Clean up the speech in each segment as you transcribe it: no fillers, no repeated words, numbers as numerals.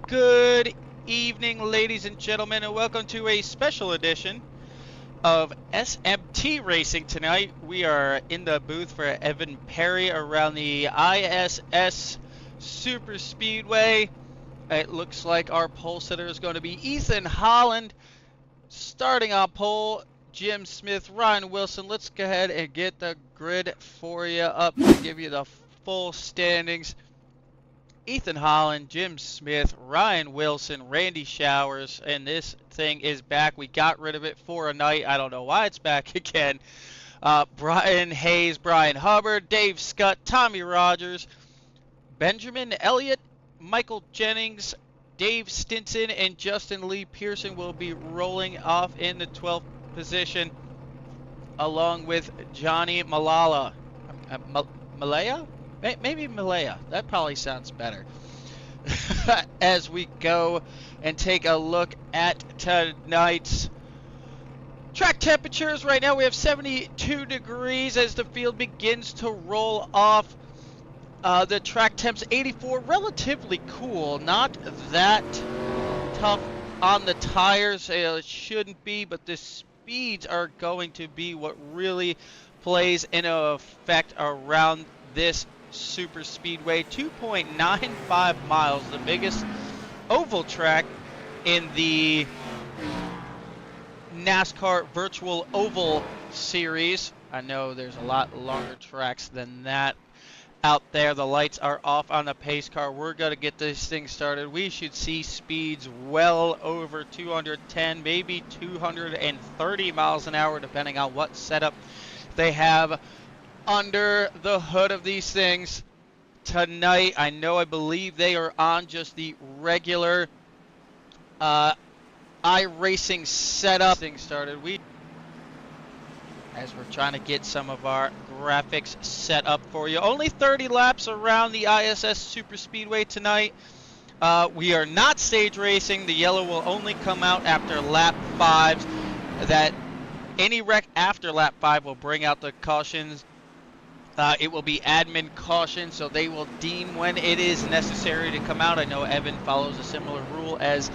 Good evening, ladies and gentlemen, and welcome to a special edition of SMT Racing tonight. We are in the booth for Evan Perry around the ISS Super Speedway. It looks like our pole sitter is going to be Ethan Holland. Starting on pole, Jim Smith, Ryan Wilson. Let's go ahead and get the grid for you up to give you the full standings. Ethan Holland, Jim Smith, Ryan Wilson, Randy Showers, and this thing is back. We got rid of it for a night. I don't know why it's back again. Brian Hayes, Brian Hubbard, Dave Scott, Tommy Rogers, Benjamin Elliott, Michael Jennings, Dave Stinson, and Justin Lee Pearson will be rolling off in the 12th position, along with Johnny Malala. Malaya? Maybe Malaya. That probably sounds better. As we go and take a look at tonight's track temperatures. Right now we have 72 degrees as the field begins to roll off. The track temps 84, relatively cool. Not that tough on the tires. It shouldn't be, but the speeds are going to be what really plays in effect around this super speedway. 2.95 miles, the biggest oval track in the NASCAR Virtual Oval Series. I know there's a lot longer tracks than that out there. The lights are off on the pace car. We're going to get this thing started. We should see speeds well over 210, maybe 230 miles an hour, depending on what setup they have under the hood of these things tonight. I believe they are on just the regular iRacing setup. Thing started. As we're trying to get some of our graphics set up for you. Only 30 laps around the ISS Super Speedway tonight. We are not stage racing. The yellow will only come out after lap 5. That any wreck after lap 5 will bring out the cautions. It will be admin caution, so they will deem when it is necessary to come out. I know Evan follows a similar rule as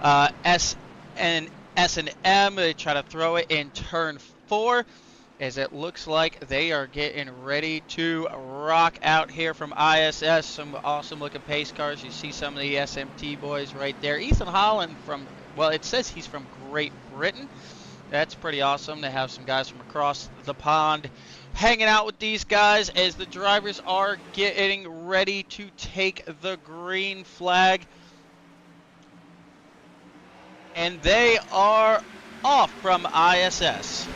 S&M. They try to throw it in turn 4, as it looks like they are getting ready to rock out here from ISS. Some awesome looking pace cars. You see some of the SMT boys right there. Ethan Holland from, well, it says he's from Great Britain. That's pretty awesome. They have some guys from across the pond hanging out with these guys as the drivers are getting ready to take the green flag. And they are off from ISS.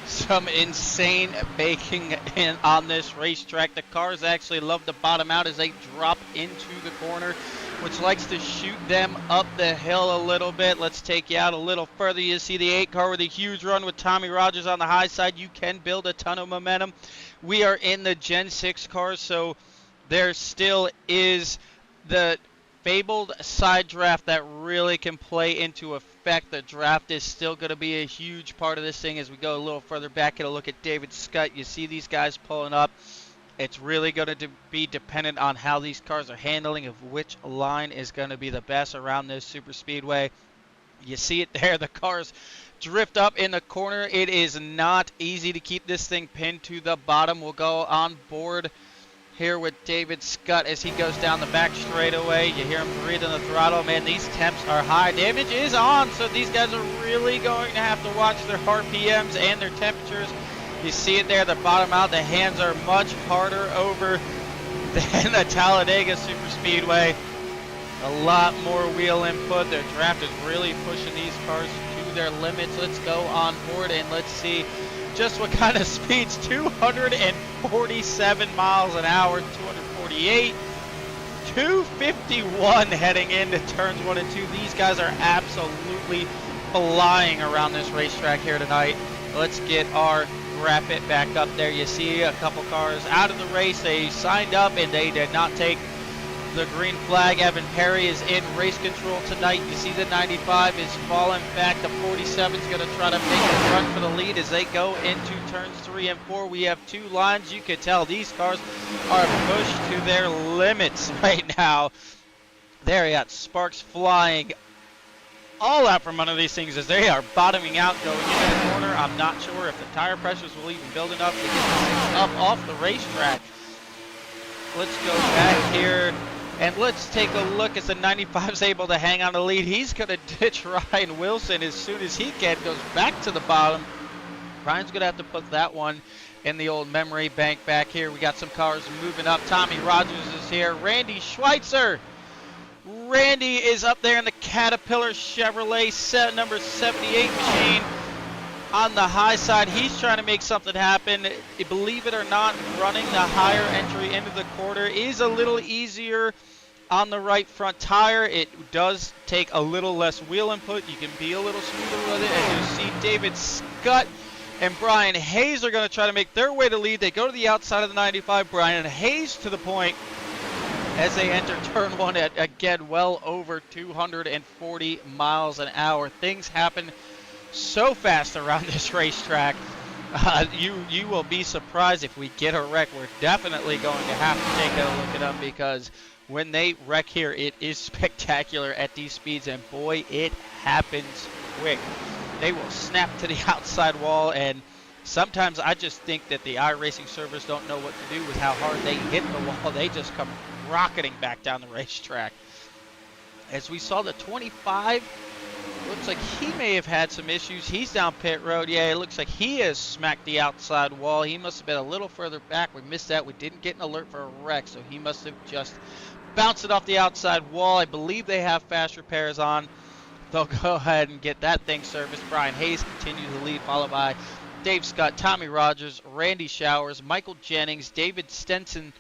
Some insane baking in on this racetrack. The cars actually love to bottom out as they drop into the corner, which likes to shoot them up the hill a little bit. Let's take you out a little further. You see the 8 car with a huge run with Tommy Rogers on the high side. You can build a ton of momentum. We are in the Gen 6 cars, so there still is the fabled side draft that really can play into effect. The draft is still going to be a huge part of this thing. As we go a little further back, get a look at David Scott. You see these guys pulling up. It's really going to be dependent on how these cars are handling, of which line is going to be the best around this super speedway. You see it there. The cars drift up in the corner. It is not easy to keep this thing pinned to the bottom. We'll go on board here with David Scott as he goes down the back straightaway. You hear him breathing the throttle. Man, these temps are high. Damage is on, so these guys are really going to have to watch their RPMs and their temperatures. You see it there, the bottom out. The hands are much harder over than the Talladega Super Speedway. A lot more wheel input. Their draft is really pushing these cars to their limits. Let's go on board and let's see just what kind of speeds. 247 miles an hour, 248, 251 heading into turns 1 and 2. These guys are absolutely flying around this racetrack here tonight. Let's get our wrap it back up there. You see a couple cars out of the race. They signed up and they did not take the green flag. Evan Perry is in race control tonight. You see the 95 is falling back. The 47 is going to try to make a run for the lead as they go into turns 3 and 4. We have 2 lines. You can tell these cars are pushed to their limits right now. There you got sparks flying all out from under these things as they are bottoming out going into the corner. I'm not sure if the tire pressures will even build enough to get this thing up off the racetrack. Let's go back here and let's take a look as the 95 is able to hang on the lead. He's going to ditch Ryan Wilson as soon as he can. Goes back to the bottom. Ryan's going to have to put that one in the old memory bank back here. We got some cars moving up. Tommy Rogers is here. Randy Schweitzer. Randy is up there in the Caterpillar Chevrolet number 78 machine on the high side. He's trying to make something happen. Believe it or not, running the higher entry into the quarter is a little easier on the right front tire. It does take a little less wheel input. You can be a little smoother with it. And you see David Scott and Brian Hayes are going to try to make their way to lead. They go to the outside of the 95. Brian Hayes to the point as they enter turn 1 at, again, well over 240 miles an hour. Things happen so fast around this racetrack. You will be surprised if we get a wreck. We're definitely going to have to take a look at them because when they wreck here, it is spectacular at these speeds, and boy, it happens quick. They will snap to the outside wall, and sometimes I just think that the iRacing servers don't know what to do with how hard they hit the wall. They just come rocketing back down the racetrack. As we saw the 25, looks like he may have had some issues. He's down pit road. Yeah, it looks like he has smacked the outside wall. He must have been a little further back. We missed that. We didn't get an alert for a wreck, so he must have just bounced it off the outside wall. I believe they have fast repairs on. They'll go ahead and get that thing serviced. Brian Hayes continues to lead, followed by Dave Scott, Tommy Rogers, Randy Showers, Michael Jennings, David Stenson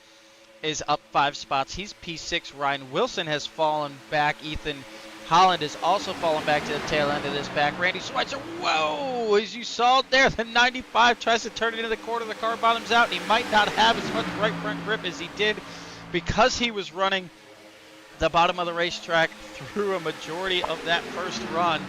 is up 5 spots. He's P6. Ryan Wilson has fallen back. Ethan Holland is also fallen back to the tail end of this pack. Randy Schweitzer, whoa, as you saw it there, the 95 tries to turn it into the corner. The car bottoms out, and he might not have as much right front grip as he did because he was running the bottom of the racetrack through a majority of that first run.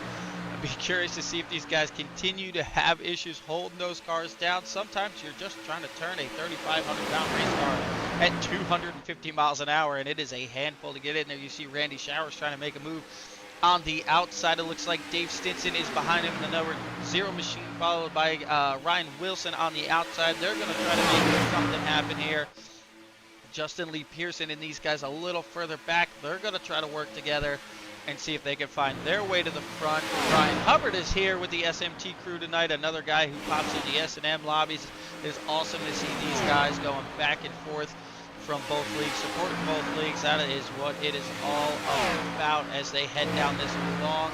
I'd be curious to see if these guys continue to have issues holding those cars down. Sometimes you're just trying to turn a 3,500-pound race car at 250 miles an hour, and it is a handful to get in there. You see Randy Showers trying to make a move on the outside. It looks like Dave Stinson is behind him in the number 0 machine, followed by Ryan Wilson on the outside. They're going to try to make something happen here. Justin Lee Pearson and these guys a little further back. They're going to try to work together and see if they can find their way to the front. Brian Hubbard is here with the SMT crew tonight, another guy who pops in the S&M lobbies. It is awesome to see these guys going back and forth from both leagues, supporting both leagues. That is what it is all about as they head down this long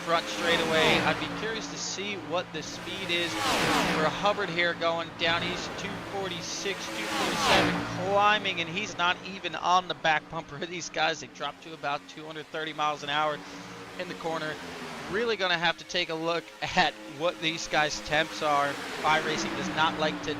front straightaway. I'd be curious to see what the speed is for Hubbard here going down. He's 246, 247 climbing, and he's not even on the back bumper of these guys. They dropped to about 230 miles an hour in the corner. Really going to have to take a look at what these guys' temps are. iRacing does not like to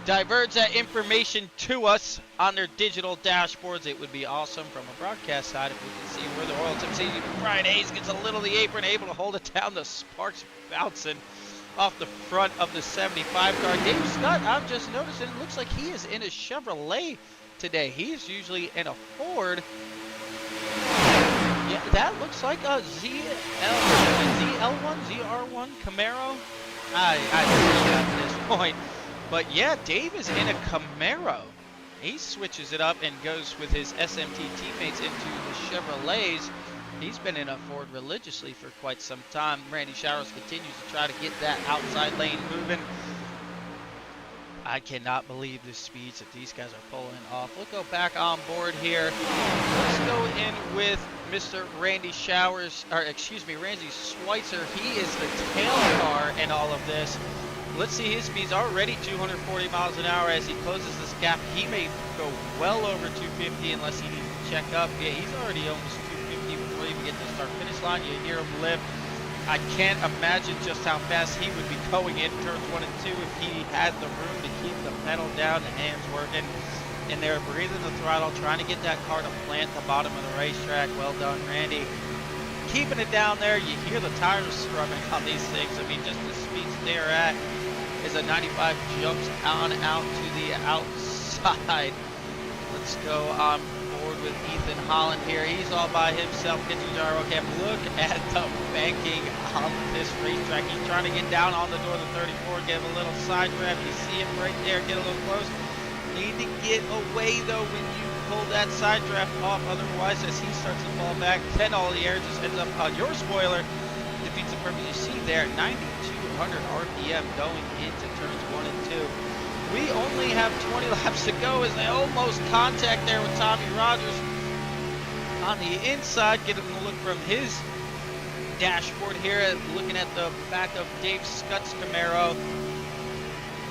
diverge that information to us on their digital dashboards. It would be awesome from a broadcast side if we could see where the oil temps are. Brian Hayes gets a little of the apron, able to hold it down. The sparks bouncing off the front of the 75 car. Dave Scott, I'm just noticing, it looks like he is in a Chevrolet today. He's usually in a Ford. Yeah, that looks like a ZL1, ZR1 Camaro. I don't know at this point. But yeah, Dave is in a Camaro. He switches it up and goes with his SMT teammates into the Chevrolets. He's been in a Ford religiously for quite some time. Randy Showers continues to try to get that outside lane moving. I cannot believe the speeds that these guys are pulling off. We'll go back on board here. Let's go in with Mr. Randy Showers, or excuse me, Randy Schweitzer. He is the tail car in all of this. Let's see his speeds already 240 miles an hour as he closes this gap. He may go well over 250 unless he needs to check up. Yeah, he's already almost 250 before you even get to the start-finish line. You hear him lift. I can't imagine just how fast he would be going in turns 1 and 2 if he had the room to keep the pedal down, the hands working, and they're breathing the throttle, trying to get that car to plant the bottom of the racetrack. Well done, Randy. Keeping it down there. You hear the tires scrubbing on these things. I mean, just the speeds they're at as a 95 jumps on out to the outside. Let's go on board with Ethan Holland here. He's all by himself, gets a gyro cam. Look at the banking on this racetrack. He's trying to get down on the door of the 34, give a little side grab. You see him right there, get a little close. Need to get away though when you pull that side draft off, otherwise as he starts to fall back, then all the air just ends up on your spoiler. Defeats the purpose. You see there, 9,200 RPM going into turns 1 and 2. We only have 20 laps to go as they almost contact there with Tommy Rogers on the inside. Getting a look from his dashboard here, looking at the back of Dave Scott's Camaro.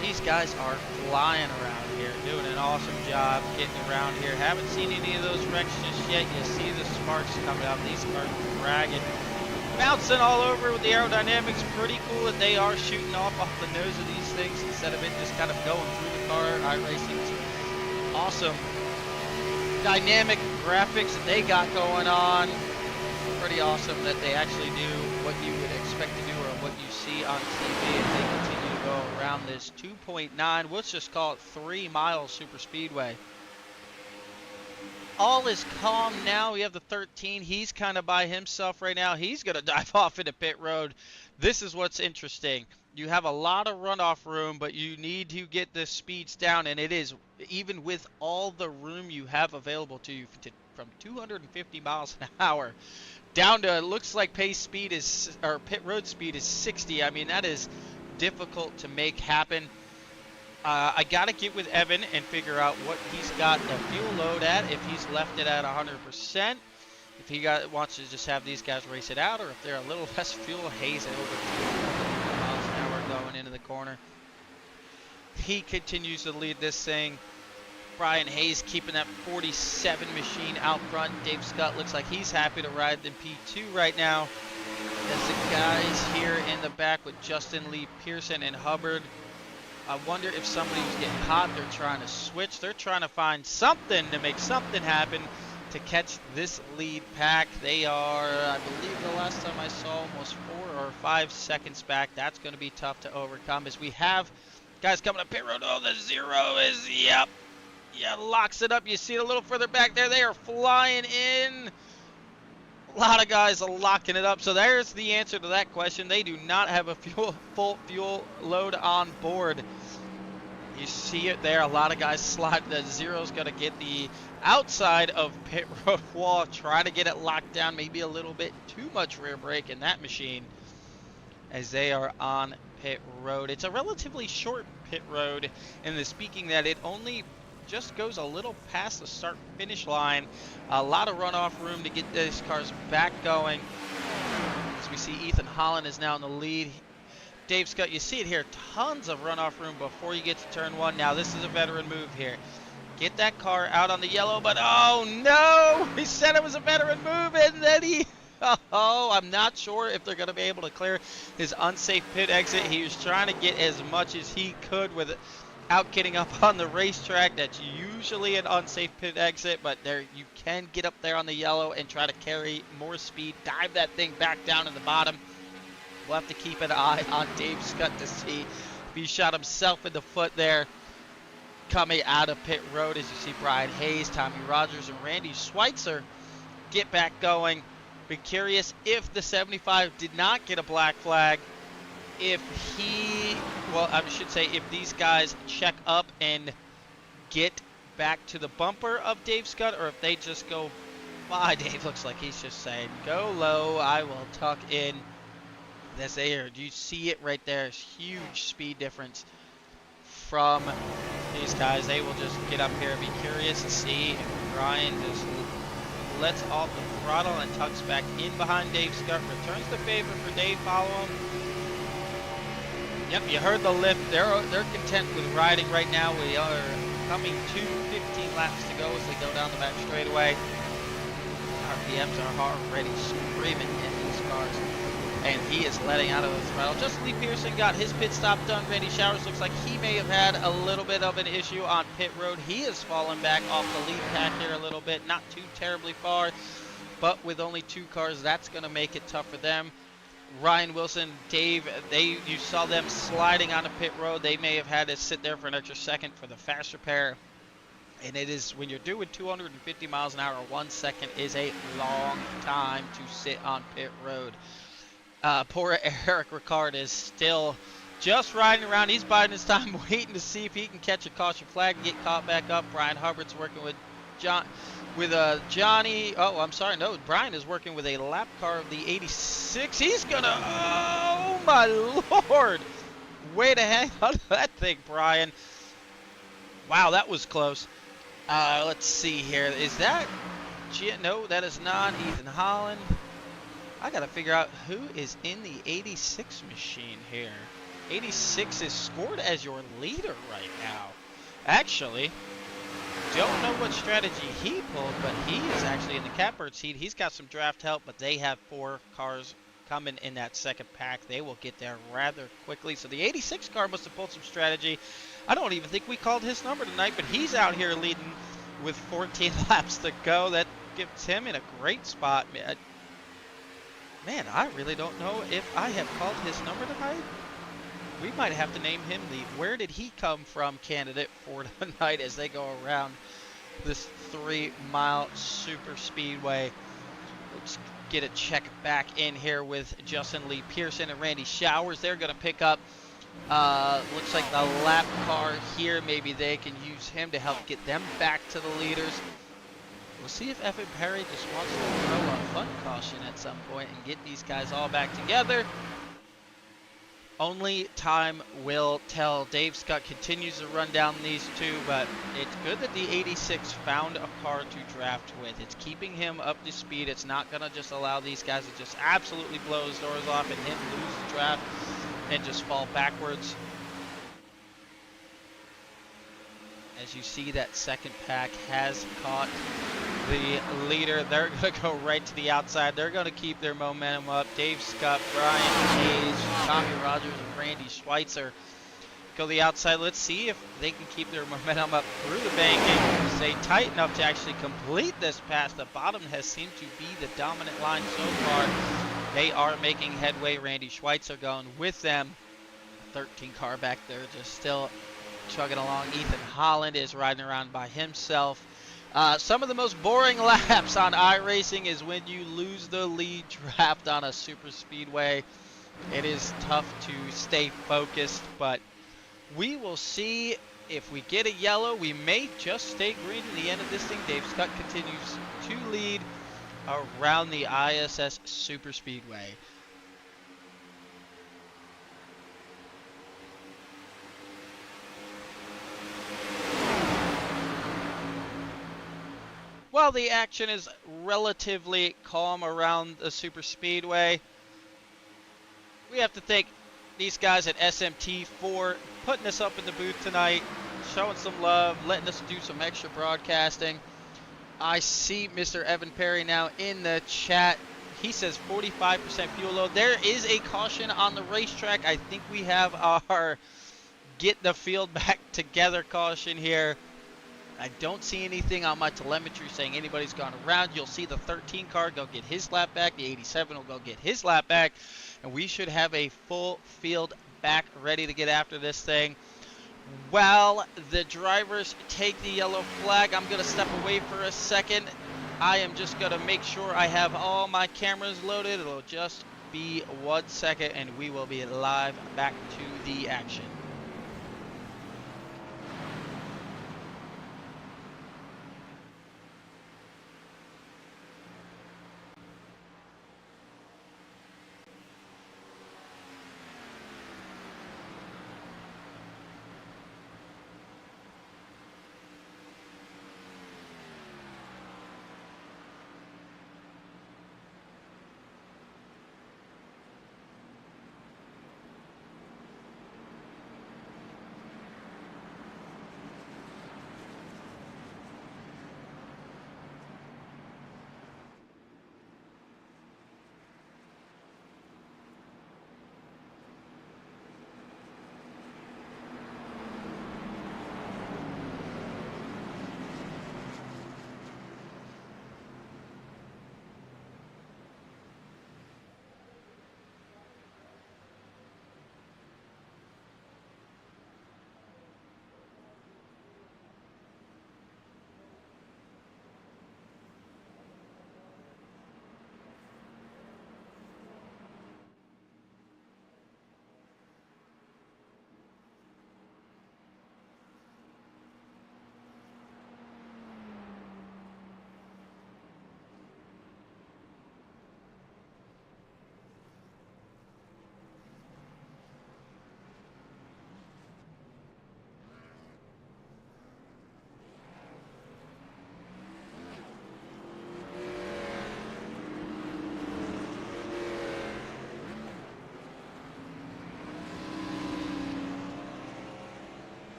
These guys are flying around here, doing an awesome job getting around here. Haven't seen any of those wrecks just yet. You see the sparks coming out. These cars dragging, bouncing all over with the aerodynamics. Pretty cool that they are shooting off the nose of these things instead of it just kind of going through the car. iRacing's awesome dynamic graphics that they got going on. Pretty awesome that they actually do what you would expect to do or what you see on TV as they continue to go around this 2.9, let's just call it 3 mile super speedway. All is calm now. We have the 13. He's kind of by himself right now. He's going to dive off into pit road. This is what's interesting. You have a lot of runoff room, but you need to get the speeds down, and it is, even with all the room you have available to you, from 250 miles an hour down to, it looks like pace speed is, or pit road speed is 60. I mean, that is difficult to make happen. I got to get with Evan and figure out what he's got the fuel load at, if he's left it at 100%, if he wants to just have these guys race it out, or if they're a little less fuel, haze it over 200 miles an hour going into the corner. He continues to lead this thing. Brian Hayes keeping that 47 machine out front. Dave Scott looks like he's happy to ride in P2 right now. As the guys here in the back with Justin Lee Pearson and Hubbard. I wonder if somebody was getting hot. They're trying to switch. They're trying to find something to make something happen to catch this lead pack. They are, I believe the last time I saw, almost 4 or 5 seconds back. That's going to be tough to overcome as we have guys coming up pit road. Oh, the zero is, yep. Yeah, locks it up. You see it a little further back there. They are flying in. A lot of guys are locking it up. So there's the answer to that question. They do not have a full fuel load on board. You see it there. A lot of guys slide. The zero's going to get the outside of pit road wall. Try to get it locked down. Maybe a little bit too much rear brake in that machine as they are on pit road. It's a relatively short pit road in the speaking that it only just goes a little past the start finish line. A lot of runoff room to get these cars back going. As we see Ethan Holland is now in the lead. Dave Scott, you see it here, tons of runoff room before you get to turn 1. Now this is a veteran move here. Get that car out on the yellow, but oh no! He said it was a veteran move and then oh, I'm not sure if they're going to be able to clear his unsafe pit exit. He was trying to get as much as he could with it. Out getting up on the racetrack. That's usually an unsafe pit exit, but there you can get up there on the yellow and try to carry more speed, dive that thing back down in the bottom. We'll have to keep an eye on Dave Scott to see if he shot himself in the foot there coming out of pit road. As you see Brian Hayes, Tommy Rogers, and Randy Schweitzer get back going. Be curious if the 75 did not get a black flag, if these guys check up and get back to the bumper of Dave Scott, or if they just go by. Dave looks like he's just saying, go low, I will tuck in this air. Do you see it right there? Huge speed difference from these guys. They will just get up here and be curious to see if Brian just lets off the throttle and tucks back in behind Dave Scott. Returns the favor for Dave, follow him. Yep, you heard the lift. They're content with riding right now. We are coming to 15 laps to go as they go down the back straightaway. RPMs are already screaming in these cars. and he is letting out of the throttle. Justin Lee Pearson got his pit stop done. Randy Showers looks like he may have had a little bit of an issue on pit road. He has fallen back off the lead pack here a little bit, not too terribly far, but with only 2 cars, that's going to make it tough for them. Ryan Wilson, Dave, you saw them sliding on the pit road. They may have had to sit there for an extra second for the faster pair. And it is, when you're doing 250 miles an hour, 1 second is a long time to sit on pit road. Poor Eric Ricard is still just riding around. He's biding his time, waiting to see if he can catch a caution flag and get caught back up. Brian Hubbard's working with Johnny. Oh, I'm sorry. No, Brian is working with a lap car of the 86. He's gonna. Oh my Lord! Way to hang on to that thing, Brian. Wow, that was close. Let's see here. Is that? No, that is not Ethan Holland. I gotta figure out who is in the 86 machine here. 86 is scored as your leader right now. Actually, don't know what strategy he pulled, but he is actually in the catbird seat. He's got some draft help, but they have 4 cars coming in that second pack. They will get there rather quickly. So the 86 car must have pulled some strategy. I don't even think we called his number tonight, but he's out here leading with 14 laps to go. That gives him in a great spot. Man, I really don't know if I have called his number tonight. We might have to name him the "Where Did He Come From" candidate for tonight as they go around this 3-mile super speedway. Let's get a check back in here with Justin Lee Pearson and Randy Showers. They're going to pick up, looks like the lap car here. Maybe they can use him to help get them back to the leaders. We'll see if Evan Perry just wants to throw a fun caution at some point and get these guys all back together. Only time will tell. Dave Scott continues to run down these 2, but it's good that the 86 found a car to draft with. It's keeping him up to speed. It's not going to just allow these guys to just absolutely blow his doors off and him lose the draft and just fall backwards. As you see, that second pack has caught the leader. They're going to go right to the outside. They're going to keep their momentum up. Dave Scott, Brian Hayes, Tommy Rogers, and Randy Schweitzer go the outside. Let's see if they can keep their momentum up through the banking. Stay tight enough to actually complete this pass. The bottom has seemed to be the dominant line so far. They are making headway. Randy Schweitzer going with them. 13 car back there just still chugging along. Ethan Holland is riding around by himself. Some of the most boring laps on iRacing is when you lose the lead draft on a super speedway. It is tough to stay focused, but we will see. If we get a yellow, we may just stay green to the end of this thing. Dave Scott continues to lead around the ISS super speedway. While the action is relatively calm around the super speedway, we have to thank these guys at SMT for putting us up in the booth tonight, showing some love, letting us do some extra broadcasting. I see Mr. Evan Perry now in the chat. He says 45% fuel load. There is a caution on the racetrack. I think we have our get the field back together caution here. I don't see anything on my telemetry saying anybody's gone around. You'll see the 13 car go get his lap back. The 87 will go get his lap back. And we should have a full field back ready to get after this thing. While the drivers take the yellow flag, I'm going to step away for a second. I am just going to make sure I have all my cameras loaded. It'll just be 1 second and we will be live back to the action.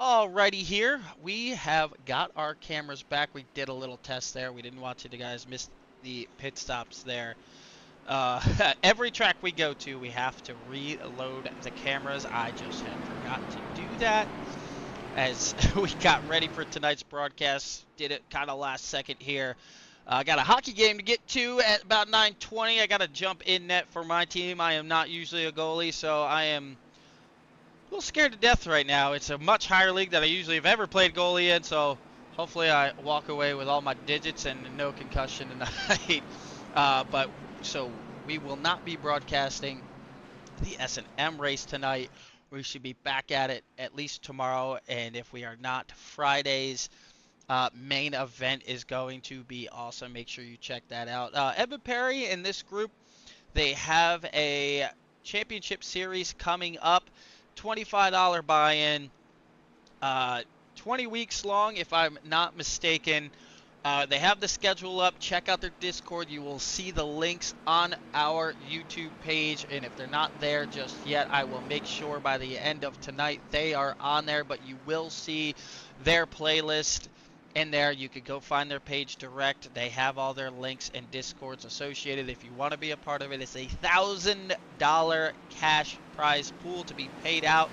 Alrighty here, we have got our cameras back. We did a little test there. We didn't want you to guys miss the pit stops there. Every track we go to, we have to reload the cameras. I just had forgotten to do that as we got ready for tonight's broadcast. Did it kind of last second here. I got a hockey game to get to at about 9:20. I got to jump in net for my team. I am not usually a goalie, so I am a little scared to death right now. It's a much higher league than I usually have ever played goalie in, so hopefully I walk away with all my digits and no concussion tonight. So we will not be broadcasting the S&M race tonight. We should be back at it at least tomorrow, and if we are not, Friday's main event is going to be awesome. Make sure you check that out. Evan Perry and this group, they have a championship series coming up. $25 buy-in, 20 weeks long if I'm not mistaken. They have the schedule up. Check out their Discord. You will see the links on our YouTube page, and if they're not there just yet, I will make sure by the end of tonight they are on there, but you will see their playlist in there. You could go find their page direct. They have all their links and Discords associated. If you want to be a part of it, it's a $1,000 cash prize pool to be paid out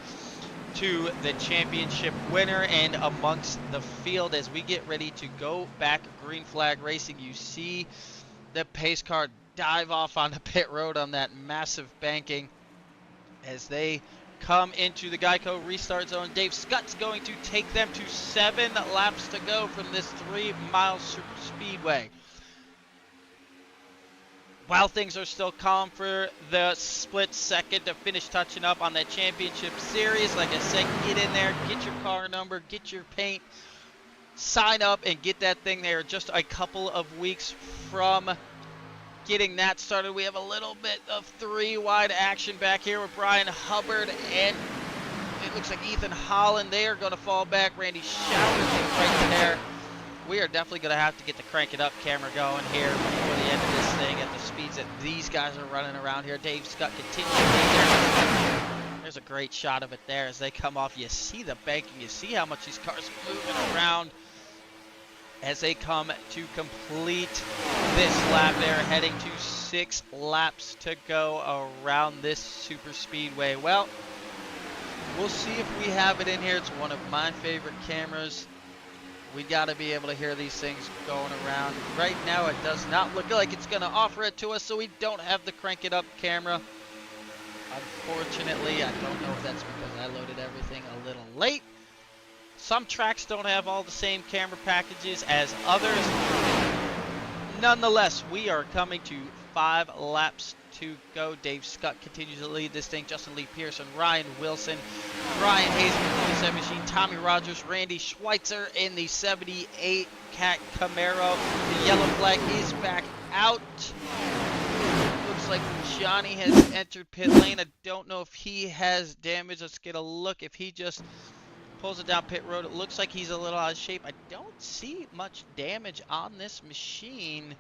to the championship winner. And amongst the field, as we get ready to go back green flag racing, you see the pace car dive off on the pit road on that massive banking as they come into the Geico restart zone. Dave Scott's going to take them to 7 laps to go from this 3-mile super speedway. While things are still calm for the split second to finish touching up on that championship series, like I said, get in there, get your car number, get your paint, sign up, and get that thing there. Just a couple of weeks from getting that started. We have a little bit of 3-wide action back here with Brian Hubbard, and it looks like Ethan Holland. They are going to fall back. Randy Showers right there. We are definitely going to have to get the Crank It Up camera going here before the end of this thing at the speeds that these guys are running around here. Dave Scott continues to be there. There's a great shot of it there as they come off. You see the banking. You see how much these cars are moving around as they come to complete this lap. They're heading to 6 laps to go around this super speedway. Well, we'll see if we have it in here. It's one of my favorite cameras. We got to be able to hear these things going around. Right now, it does not look like it's going to offer it to us, so we don't have the Crank It Up camera. Unfortunately, I don't know if that's because I loaded everything a little late. Some tracks don't have all the same camera packages as others. Nonetheless, we are coming to 5 laps to go. Dave Scott continues to lead this thing. Justin Lee Pearson, Ryan Wilson, Brian Hayes in the 27 machine, Tommy Rogers, Randy Schweitzer in the 78 Cat Camaro. The yellow flag is back out. Looks like Johnny has entered pit lane. I don't know if he has damage. Let's get a look. If he just pulls it down pit road, it looks like he's a little out of shape. I don't see much damage on this machine.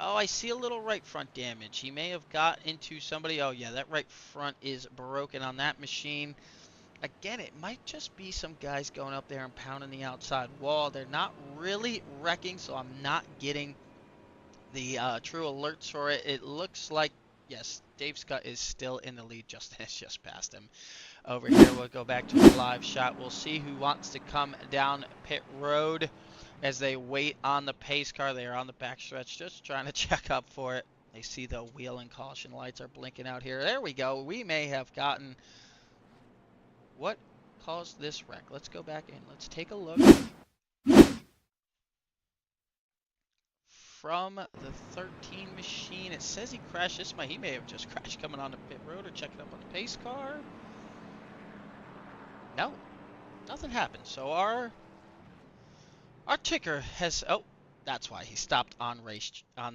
Oh, I see a little right front damage. He may have got into somebody. Oh, yeah, that right front is broken on that machine. Again, it might just be some guys going up there and pounding the outside wall. They're not really wrecking, so I'm not getting the true alerts for it. It looks like, yes, Dave Scott is still in the lead. Justin has just passed him. Over here, we'll go back to a live shot. We'll see who wants to come down pit road as they wait on the pace car. They are on the backstretch just trying to check up for it. They see the wheel and caution lights are blinking out here. There we go. We may have gotten what caused this wreck. Let's go back in. Let's take a look. From the 13 machine, it says he crashed. He may have just crashed coming on the pit road or checking up on the pace car. No, nothing happened. So our ticker has, oh, that's why he stopped on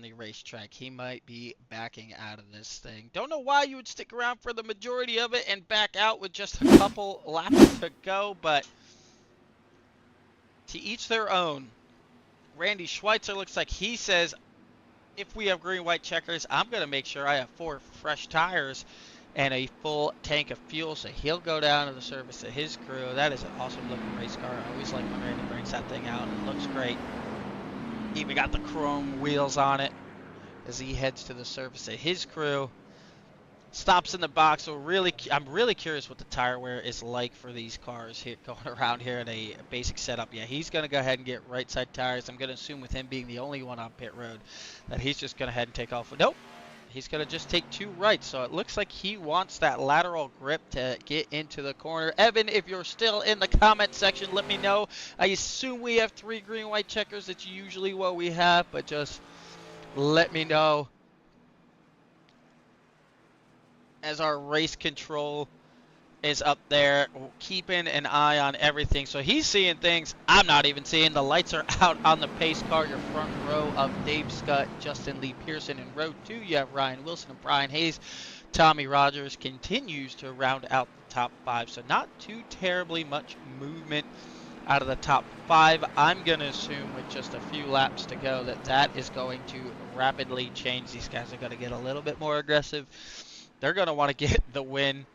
the racetrack. He might be backing out of this thing. Don't know why you would stick around for the majority of it and back out with just a couple laps to go, but to each their own. Randy Schweitzer looks like he says, if we have green-white checkers, I'm going to make sure I have 4 fresh tires and a full tank of fuel, so he'll go down to the service of his crew. That is an awesome looking race car. I always like when Randy brings that thing out. It looks great. Even got the chrome wheels on it as he heads to the service of his crew. Stops in the box. So I'm really curious what the tire wear is like for these cars here going around here in a basic setup. Yeah, he's going to go ahead and get right side tires. I'm going to assume with him being the only one on pit road that he's just going to head and take off. Nope. He's going to just take 2 rights. So it looks like he wants that lateral grip to get into the corner. Evan, if you're still in the comment section, let me know. I assume we have 3 green white checkers. That's usually what we have, but just let me know as our race control is up there keeping an eye on everything. So he's seeing things I'm not even seeing. The lights are out on the pace car. Your front row of Dave Scott, Justin Lee Pearson. In row 2 you have Ryan Wilson and Brian Hayes. Tommy Rogers continues to round out the top 5. So not too terribly much movement out of the top 5. I'm going to assume with just a few laps to go that is going to rapidly change. These guys are going to get a little bit more aggressive. They're going to want to get the win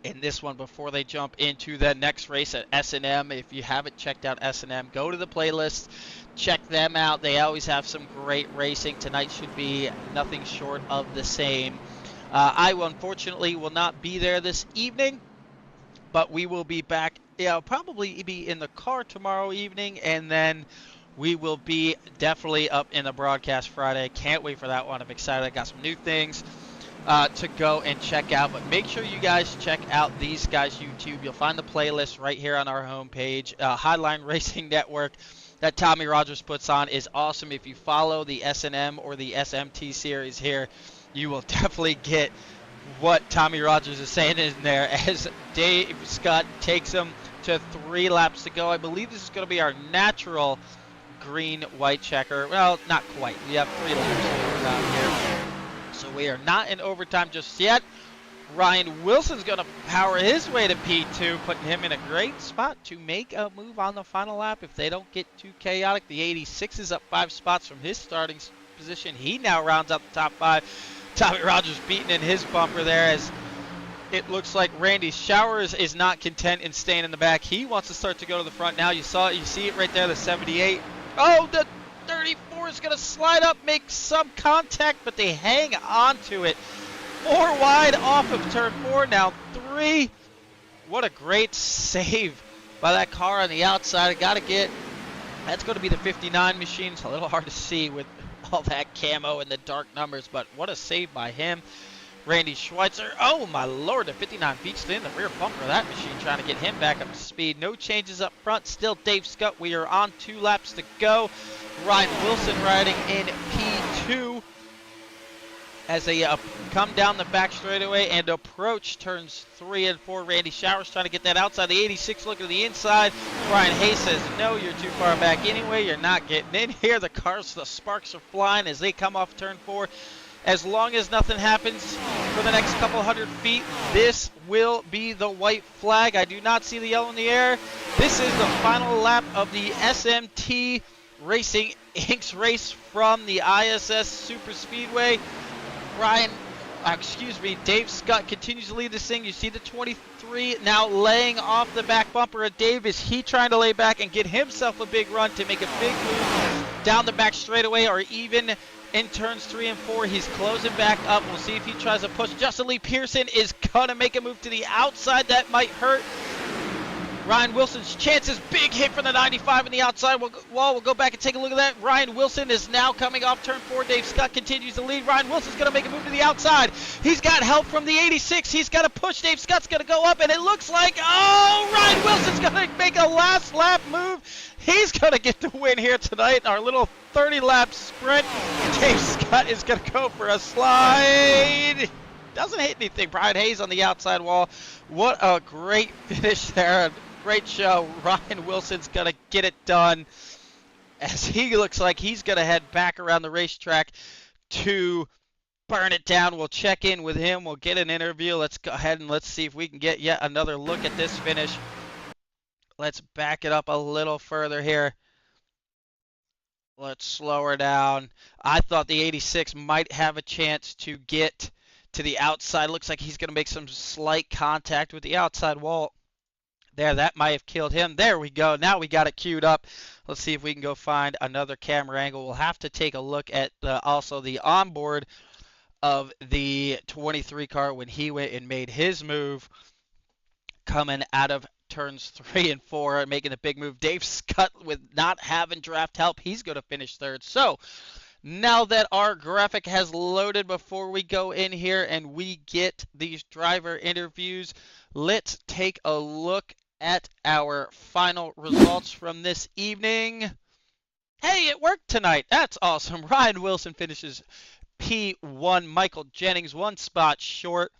in this one before they jump into the next race at S&M. If you haven't checked out S&M, go to the playlist, check them out. They always have some great racing. Tonight should be nothing short of the same. I unfortunately will not be there this evening, but we will be back. I'll probably be in the car tomorrow evening, and then we will be definitely up in the broadcast Friday. Can't wait for that one. I'm excited. I got some new things to go and check out, but make sure you guys check out these guys' YouTube. You'll find the playlist right here on our homepage. Highline Racing Network that Tommy Rogers puts on is awesome. If you follow the S&M or the SMT series here, you will definitely get what Tommy Rogers is saying in there as Dave Scott takes him to 3 laps to go. I believe this is going to be our natural green-white checker. Well, not quite. We have 3 laps around here. So we are not in overtime just yet. Ryan Wilson's going to power his way to P2, putting him in a great spot to make a move on the final lap if they don't get too chaotic. The 86 is up 5 spots from his starting position. He now rounds out the top 5. Tommy Rogers beating in his bumper there as it looks like Randy Showers is not content in staying in the back. He wants to start to go to the front now. You see it right there, the 78. Oh, the 34 is going to slide up, make some contact, but they hang on to it. 4 wide off of turn 4, now 3. What a great save by that car on the outside. That's going to be the 59 machine. It's a little hard to see with all that camo and the dark numbers, but what a save by him. Randy Schweitzer, oh my lord, the 59 beats in the rear bumper of that machine, trying to get him back up to speed. No changes up front, still Dave Scott. We are on 2 laps to go. Ryan Wilson riding in P2 as they come down the back straightaway and approach turns 3 and 4. Randy Showers trying to get that outside. The 86 looking to the inside. Brian Hayes says, no, you're too far back anyway. You're not getting in here. The sparks are flying as they come off turn 4. As long as nothing happens for the next couple hundred feet, this will be the white flag. I do not see the yellow in the air. This is the final lap of the SMT Racing Inc.'s race from the ISS Super Speedway. Dave Scott continues to lead this thing. You see the 23 now laying off the back bumper of Dave. Is he trying to lay back and get himself a big run to make a big move down the back straightaway, or even in turns 3 and 4, he's closing back up. We'll see if he tries to push. Justin Lee Pearson is going to make a move to the outside. That might hurt Ryan Wilson's chances. Big hit from the 95 on the outside wall. We'll go back and take a look at that. Ryan Wilson is now coming off turn 4. Dave Scott continues to lead. Ryan Wilson's going to make a move to the outside. He's got help from the 86. He's got to push. Dave Scott's going to go up, and it looks like, Ryan Wilson's going to make a last lap move. He's going to get the win here tonight in our little 30-lap sprint. Dave Scott is going to go for a slide. Doesn't hit anything. Brian Hayes on the outside wall. What a great finish there. Great show. Ryan Wilson's going to get it done as he looks like he's going to head back around the racetrack to burn it down. We'll check in with him. We'll get an interview. Let's go ahead and let's see if we can get yet another look at this finish. Let's back it up a little further here. Let's slow her down. I thought the 86 might have a chance to get to the outside. Looks like he's going to make some slight contact with the outside wall. There, that might have killed him. There we go. Now we got it queued up. Let's see if we can go find another camera angle. We'll have to take a look at also the onboard of the 23 car when he went and made his move coming out of turns 3 and 4 and making a big move. Dave Scott, with not having draft help, he's going to finish third. So now that our graphic has loaded, before we go in here and we get these driver interviews, let's take a look at our final results from this evening. Hey, it worked tonight. That's awesome. Ryan Wilson finishes P1. Michael Jennings 1 spot short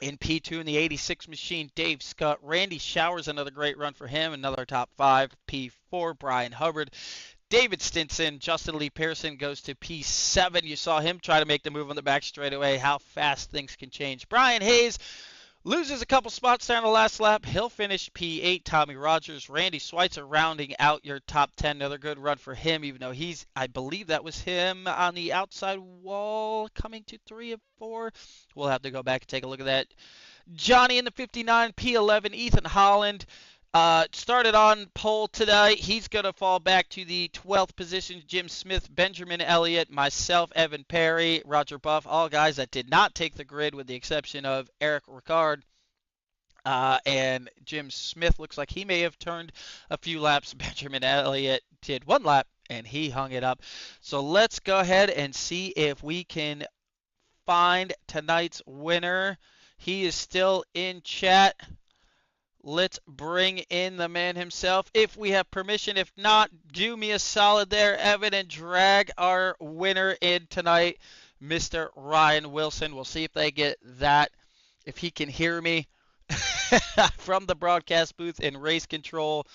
in P2 in the 86 machine. Dave Scott. Randy Showers, another great run for him. Another top 5. P4. Brian Hubbard. David Stinson. Justin Lee Pearson goes to P7. You saw him try to make the move on the back straightaway. How fast things can change. Brian Hayes loses a couple spots there on the last lap. He'll finish P8. Tommy Rogers. Randy Schweitzer rounding out your top 10. Another good run for him, even though I believe that was him on the outside wall coming to 3 and 4. We'll have to go back and take a look at that. Johnny in the 59. P11. Ethan Holland started on pole today. He's going to fall back to the 12th position. Jim Smith, Benjamin Elliott, myself, Evan Perry, Roger Buff, all guys that did not take the grid with the exception of Eric Ricard. And Jim Smith looks like he may have turned a few laps. Benjamin Elliott did 1 lap and he hung it up. So let's go ahead and see if we can find tonight's winner. He is still in chat. Let's bring in the man himself if we have permission. If not, do me a solid there, Evan, and drag our winner in tonight, Mr. Ryan Wilson. We'll see if they get that, if he can hear me from the broadcast booth in race control.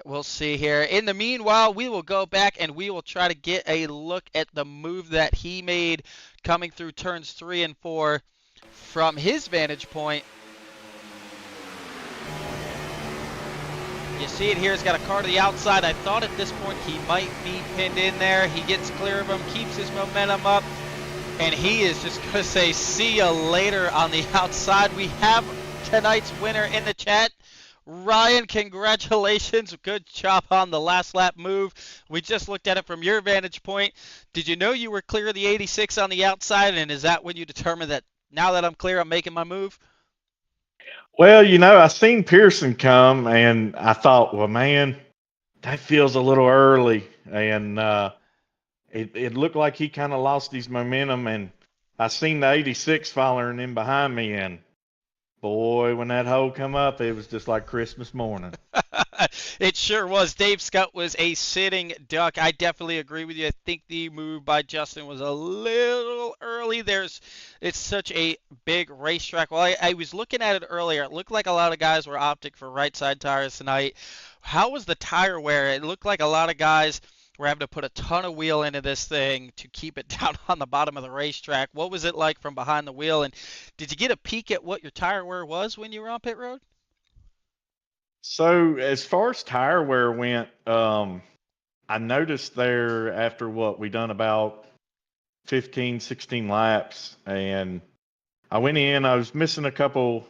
We'll see here. In the meanwhile, we will go back and we will try to get a look at the move that he made coming through turns 3 and 4 from his vantage point. You see it here. He's got a car to the outside. I thought at this point he might be pinned in there. He gets clear of him, keeps his momentum up, and he is just going to say, see ya later on the outside. We have tonight's winner in the chat. Ryan, congratulations. Good job on the last lap move. We just looked at it from your vantage point. Did you know you were clear of the 86 on the outside, and is that when you determined that now that I'm clear, I'm making my move? Well, I seen Pearson come, and I thought, well, man, that feels a little early. And it looked like he kind of lost his momentum, and I seen the 86 following in behind me, and boy, when that hole come up, it was just like Christmas morning. It sure was. Dave Scott was a sitting duck. I definitely agree with you. I think the move by Justin was a little early. It's such a big racetrack. Well, I was looking at it earlier. It looked like a lot of guys were opting for right side tires tonight. How was the tire wear? It looked like a lot of guys were having to put a ton of wheel into this thing to keep it down on the bottom of the racetrack. What was it like from behind the wheel? And did you get a peek at what your tire wear was when you were on pit road? So as far as tire wear went, I noticed there after we done about 15, 16 laps, and I went in, I was missing a couple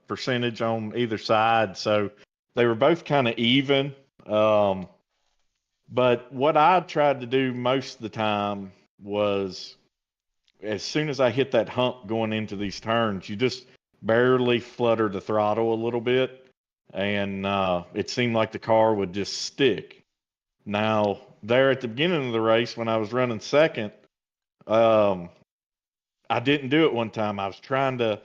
percentage on either side, so they were both kind of even. But what I tried to do most of the time was, as soon as I hit that hump going into these turns, you just barely flutter the throttle a little bit, and it seemed like the car would just stick. Now, there at the beginning of the race, when I was running second, I didn't do it one time. I was trying to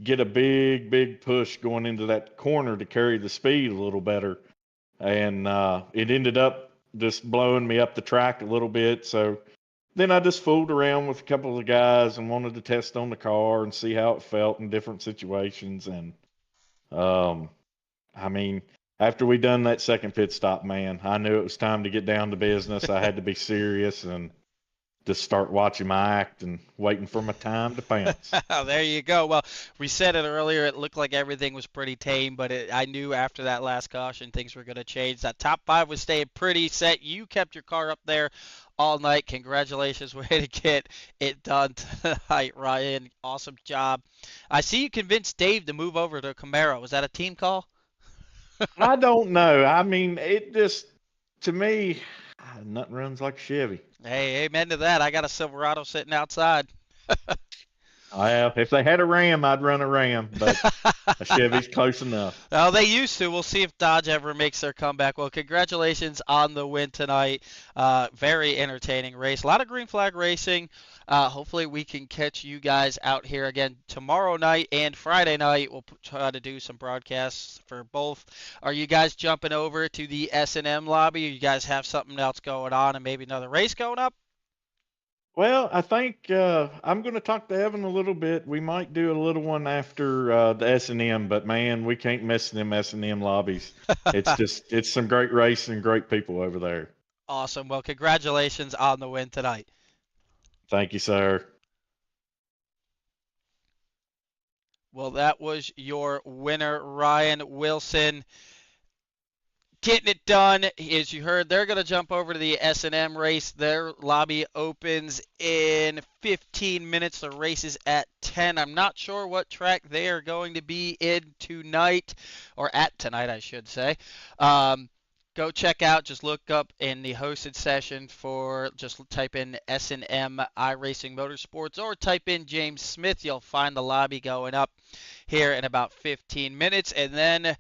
get a big push going into that corner to carry the speed a little better, and it ended up just blowing me up the track a little bit. So then I just fooled around with a couple of the guys and wanted to test on the car and see how it felt in different situations. And I mean, after we done that second pit stop, man, I knew it was time to get down to business. I had to be serious and just start watching my act and waiting for my time to pounce. There you go. Well, we said it earlier. It looked like everything was pretty tame, but I knew after that last caution things were going to change. That top 5 was staying pretty set. You kept your car up there all night. Congratulations, way to get it done tonight, Ryan. Awesome job. I see you convinced Dave to move over to Camaro. Was that a team call? I don't know. I mean, it just to me, nothing runs like a Chevy. Hey, amen to that. I got a Silverado sitting outside. If they had a Ram, I'd run a Ram, but a Chevy's close enough. Well, they used to. We'll see if Dodge ever makes their comeback. Well, congratulations on the win tonight. Very entertaining race. A lot of green flag racing. Hopefully, we can catch you guys out here again tomorrow night and Friday night. We'll try to do some broadcasts for both. Are you guys jumping over to the S&M lobby? You guys have something else going on and maybe another race going up? Well, I think I'm going to talk to Evan a little bit. We might do a little one after the S&M, but man, we can't miss them S&M lobbies. It's some great racing and great people over there. Awesome. Well, congratulations on the win tonight. Thank you, sir. Well, that was your winner, Ryan Wilson. Getting it done. As you heard, they're going to jump over to the S&M race. Their lobby opens in 15 minutes. The race is at 10. I'm not sure what track they are going to be in tonight, or at tonight, I should say. Go check out, just look up in the hosted session just type in S&M iRacing Motorsports or type in James Smith. You'll find the lobby going up here in about 15 minutes. And then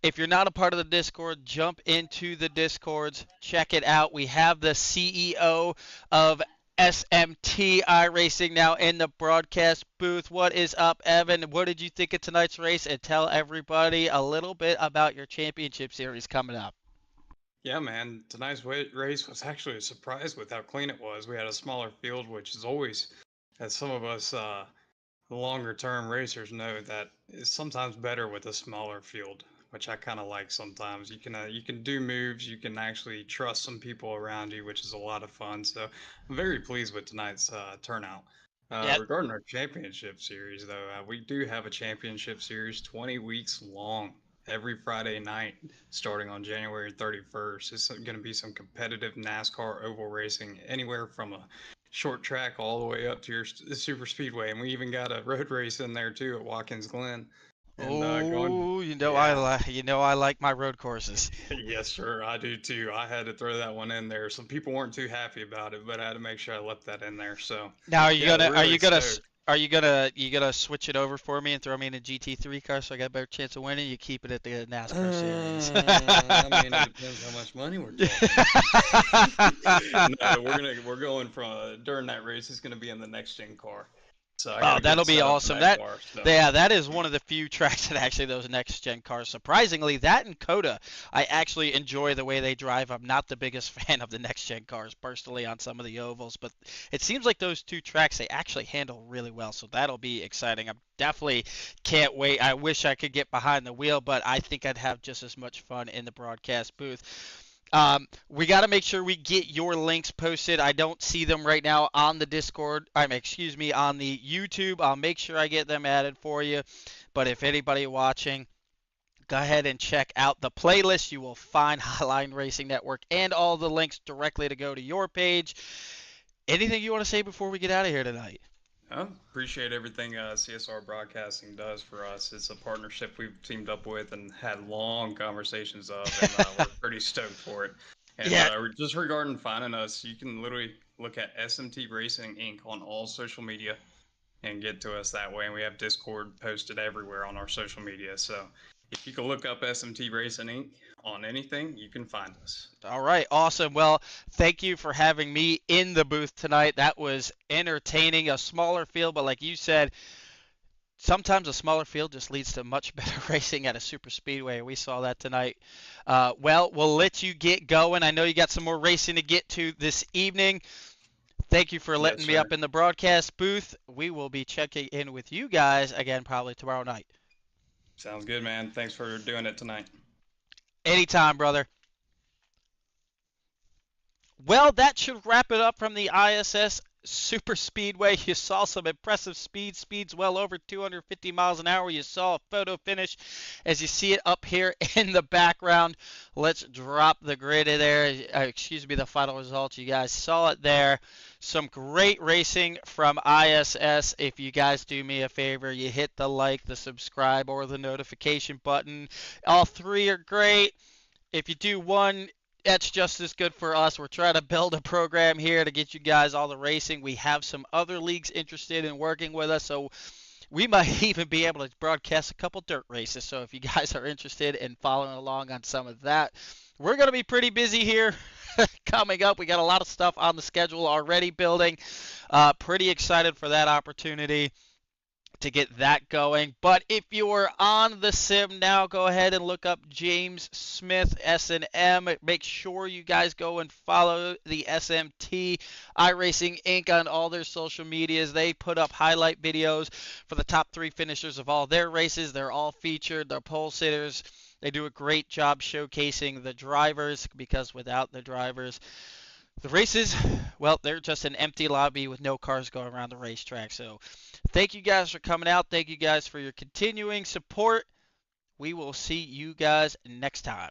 if you're not a part of the Discord, jump into the Discords. Check it out. We have the CEO of SMT iRacing now in the broadcast booth. What is up, Evan? What did you think of tonight's race? And tell everybody a little bit about your championship series coming up. Yeah, man. Tonight's race was actually a surprise with how clean it was. We had a smaller field, which is always, as some of us longer term racers know, that is sometimes better with a smaller field, which I kind of like sometimes. You can do moves, you can actually trust some people around you, which is a lot of fun. So I'm very pleased with tonight's turnout. Regarding our championship series, though, we do have a championship series 20 weeks long. Every Friday night, starting on January 31st. It's going to be some competitive NASCAR oval racing, anywhere from a short track all the way up to your super speedway. And we even got a road race in there too at Watkins Glen. And, I like my road courses. Yes, sir, I do too. I had to throw that one in there. Some people weren't too happy about it, but I had to make sure I left that in there. So now, are you gonna switch it over for me and throw me in a GT3 car so I got a better chance of winning? You keep it at the NASCAR series. I mean, it depends how much money we're talking. No, we're going from during that race. It's gonna be in the next gen car. So that'll be awesome. That is one of the few tracks that actually those next gen cars. Surprisingly, that and Coda, I actually enjoy the way they drive. I'm not the biggest fan of the next gen cars personally on some of the ovals, but it seems like those two tracks they actually handle really well. So that'll be exciting. I definitely can't wait. I wish I could get behind the wheel, but I think I'd have just as much fun in the broadcast booth. We got to make sure we get your links posted. I don't see them right now on the Discord. On the YouTube. I'll make sure I get them added for you. But if anybody watching, go ahead and check out the playlist. You will find Highline Racing Network and all the links directly to go to your page. Anything you want to say before we get out of here tonight? I appreciate everything CSR Broadcasting does for us. It's a partnership we've teamed up with and had long conversations of, and we're pretty stoked for it. And just regarding finding us, you can literally look at SMT Racing Inc. on all social media and get to us that way. And we have Discord posted everywhere on our social media. So if you can look up SMT Racing Inc. on anything, you can find us. All right, awesome. Well, thank you for having me in the booth tonight. That was entertaining, a smaller field, but like you said, sometimes a smaller field just leads to much better racing at a super speedway. We saw that tonight. Well, we'll let you get going. I know you got some more racing to get to this evening. Thank you for letting me up in the broadcast booth. We will be checking in with you guys again probably tomorrow night. Sounds good, man. Thanks for doing it tonight. Anytime, brother. Well, that should wrap it up from the ISS super speedway. You saw some impressive speeds well over 250 miles an hour. You saw a photo finish as you see it up here in the background. Let's drop the grid in there. Excuse me, the final results. You guys saw it there. Some great racing from ISS. If you guys do me a favor, you hit the like, the subscribe, or the notification button. All three are great. If you do one, that's just as good for us. We're trying to build a program here to get you guys all the racing. We have some other leagues interested in working with us, so we might even be able to broadcast a couple dirt races. So if you guys are interested in following along on some of that, we're going to be pretty busy here coming up. We got a lot of stuff on the schedule already building. Pretty excited for that opportunity to get that going. But if you're on the sim now, go ahead and look up James Smith S&M. Make sure you guys go and follow the SMT Racing Inc. on all their social medias. They put up highlight videos for the top 3 finishers of all their races. They're all featured. They're pole sitters. They do a great job showcasing the drivers, because without the drivers, the races, well, they're just an empty lobby with no cars going around the racetrack. So thank you guys for coming out. Thank you guys for your continuing support. We will see you guys next time.